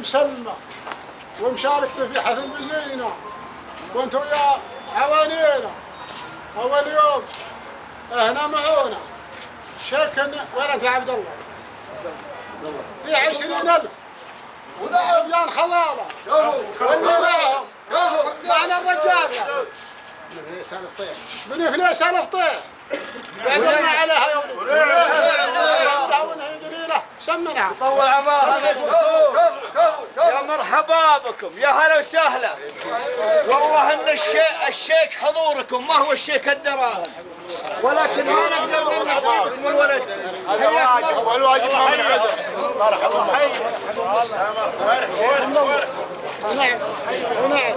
مسلمة ومشاركته في حفل بزينة وانتو يا عوانينا أول يوم هنا معونا شكن وين أنت يا عبد الله؟ في 20,000 صبيان خضالة واللي معهم معنا الرجال من فليسان فطير من فليسان فطير بعدنا عليها يا ولد دعونا قليلة سمنها طول عمارك يا مرحبا بكم يا هلا وسهلا والله ان الشيك حضوركم ما هو الشيك الدراهم ولكن ما نقدر نعطيكم الولد والواجب ما من عذر مرحبا نعم نعم